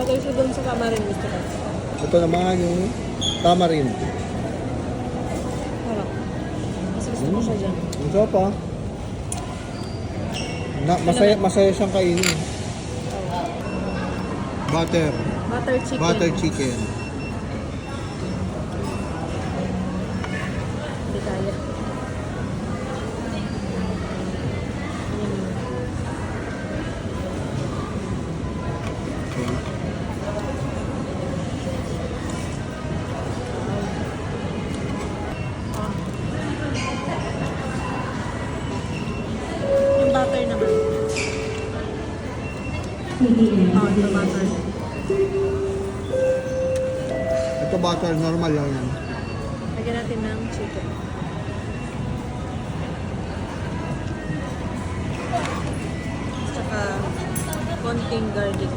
Bagay siya doon sa kamarin gusto ko. Ito naman yung tamarind. Harap. Mas gusto ko siya dyan. Ang sarap ah. Masaya siyang kainin. Butter. Butter chicken. Butter chicken. Hindi kaya. Okay. Yung butter naman. Ito butter. Ito butter, normal lang yan. Lagyan natin ng chicken. Tsaka konting garlic.